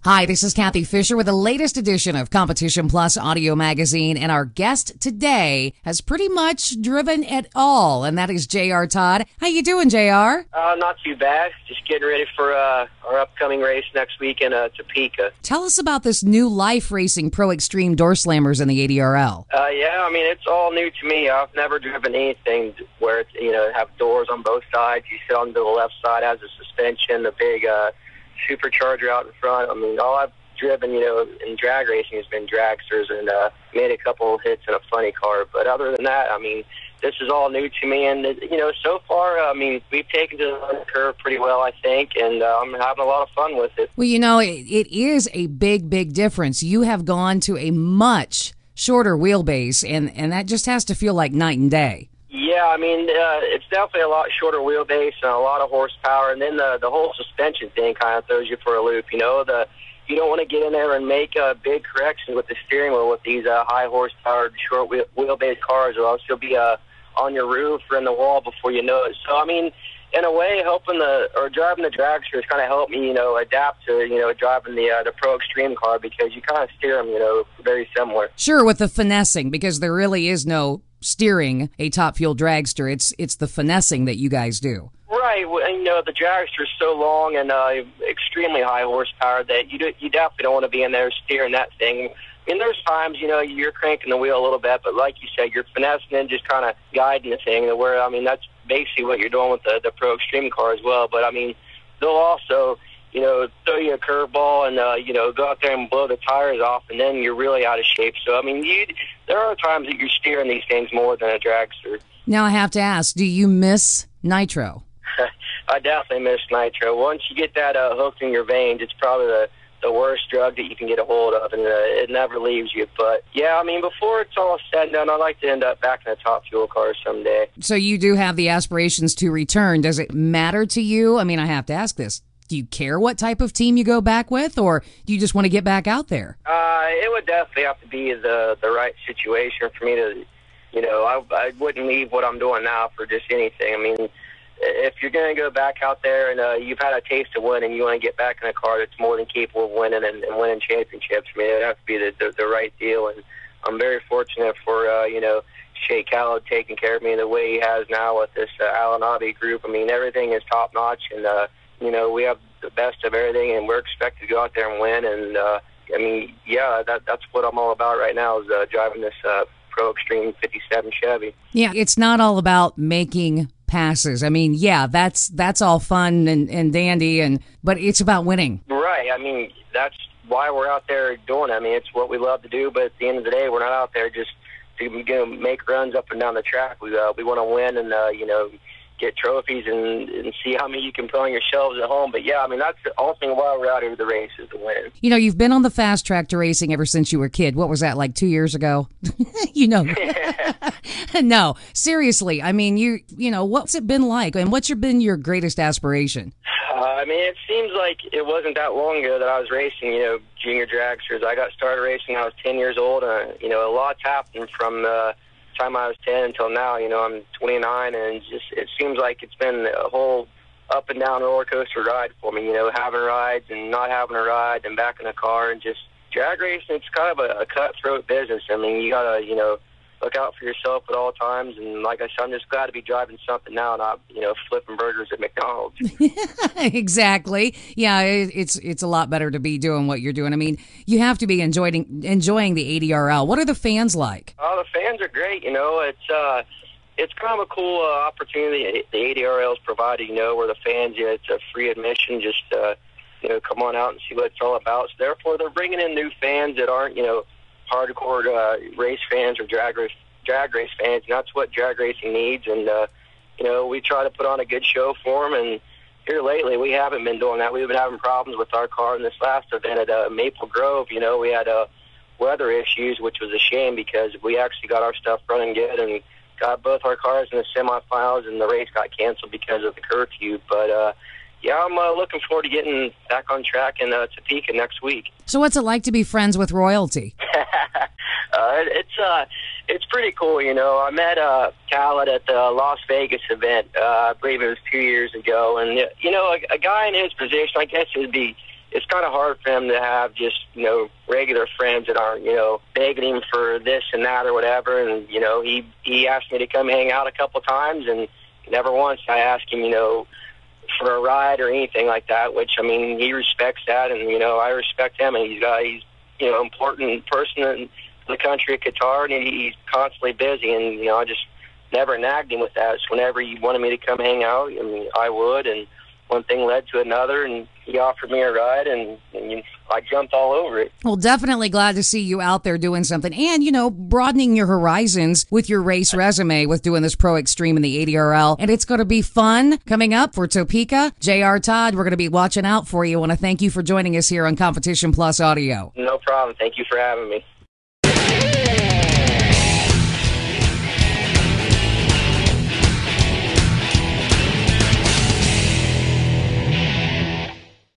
Hi, this is Kathy Fisher with the latest edition of Competition Plus Audio Magazine, and our guest today has pretty much driven it all, and that is J.R. Todd. How you doing, J.R.? Not too bad. Just getting ready for our upcoming race next week in Topeka. Tell us about this new life racing Pro Extreme Doorslammers in the ADRL. Yeah, I mean, it's all new to me. I've never driven anything where it's, have doors on both sides. You sit on the left side, has a suspension, a big supercharger out in front. I mean, all I've driven, in drag racing has been dragsters and made a couple of hits in a funny car. But other than that, I mean, this is all new to me. And, so far, I mean, we've taken to the curve pretty well, I think, and I'm having a lot of fun with it. Well, it is a big, big difference. You have gone to a much shorter wheelbase, and that just has to feel like night and day. Yeah, I mean, it's definitely a lot shorter wheelbase and a lot of horsepower, and then the whole suspension thing kind of throws you for a loop. You don't want to get in there and make big corrections with the steering wheel with these high horsepower, short wheelbase cars, or else you'll be on your roof or in the wall before you know it. So, I mean, in a way, driving the dragster has kind of helped me, adapt to, driving the Pro Extreme car, because you kind of steer them, very similar. Sure, with the finessing, because there really is no steering a top fuel dragster. It's the finessing that you guys do. Right, and the dragster is so long and extremely high horsepower that you definitely don't want to be in there steering that thing. I mean, there's times, you're cranking the wheel a little bit, but like you said, you're finessing and just kind of guiding the thing. Where, I mean, that's basically what you're doing with the Pro Extreme car as well. But, I mean, they'll also, throw you a curveball and, go out there and blow the tires off, and then you're really out of shape. So, I mean, there are times that you're steering these things more than a dragster. Now I have to ask, do you miss nitro? I definitely miss nitro. Once you get that hooked in your veins, it's probably the worst drug that you can get a hold of, and it never leaves you. But, yeah, I mean, before it's all said and done, I'd like to end up back in a top fuel car someday. So you do have the aspirations to return. Does it matter to you? I mean, I have to ask this. Do you care what type of team you go back with, or do you just want to get back out there? It would definitely have to be the right situation for me to, I wouldn't leave what I'm doing now for just anything. I mean, if you're going to go back out there and you've had a taste of winning, you want to get back in a car that's more than capable of winning and winning championships, I mean, it has to be the right deal. And I'm very fortunate for, Shea Khaled taking care of me the way he has now with this Alan Abbey group. I mean, everything is top-notch, and, we have the best of everything, and we're expected to go out there and win. And, I mean, yeah, that's what I'm all about right now, is driving this Pro Extreme 57 Chevy. Yeah, it's not all about making passes. I mean, yeah, that's all fun and dandy, but it's about winning. Right. I mean, that's why we're out there doing it. I mean, it's what we love to do, but at the end of the day, we're not out there just to make runs up and down the track. We want to win and, get trophies and see how many you can put on your shelves at home. But, yeah, I mean, that's the only thing why we're out here to the race is to win. You've been on the fast track to racing ever since you were a kid. What was that, like 2 years ago? No, seriously. I mean, what's it been like, and what's been your greatest aspiration? I mean, it seems like it wasn't that long ago that I was racing, junior dragsters. I got started racing when I was 10 years old, and, a lot's happened from time I was 10 until now. I'm 29, and it seems like it's been a whole up and down roller coaster ride for me, having rides and not having a ride and back in a car, and just drag racing. It's kind of a cutthroat business. I mean, you gotta look out for yourself at all times, and like I said, I'm just glad to be driving something now, not flipping burgers at McDonald's. Exactly. Yeah, it's a lot better to be doing what you're doing. I mean, you have to be enjoying the ADRL. What are the fans like? Oh, the fans are great. It's kind of a cool opportunity the ADRL has provided. Where the fans, it's a free admission. Just come on out and see what it's all about. So therefore, they're bringing in new fans that aren't hardcore race fans or drag race fans, and that's what drag racing needs. And we try to put on a good show for them, and here lately we haven't been doing that. We've been having problems with our car. In this last event at Maple Grove, we had weather issues, which was a shame, because we actually got our stuff running good and got both our cars in the semifinals, and the race got canceled because of the curfew. But yeah, I'm looking forward to getting back on track in Topeka next week. So what's it like to be friends with royalty? It's pretty cool. I met Khaled at the Las Vegas event. I believe it was 2 years ago. And, a guy in his position, I guess it'd be it's kind of hard for him to have just, regular friends that aren't, begging him for this and that or whatever. And, he asked me to come hang out a couple times, and never once I asked him, for a ride or anything like that, which, he respects that, and, I respect him, and he's important person in the country of Qatar, and he's constantly busy, and, I just never nagged him with that. So whenever he wanted me to come hang out, I would, and one thing led to another, and he offered me a ride, and I jumped all over it. Well, definitely glad to see you out there doing something and, broadening your horizons with your race resume with doing this Pro Extreme in the ADRL. And it's going to be fun coming up for Topeka. J.R. Todd, we're going to be watching out for you. I want to thank you for joining us here on Competition Plus Audio. No problem. Thank you for having me.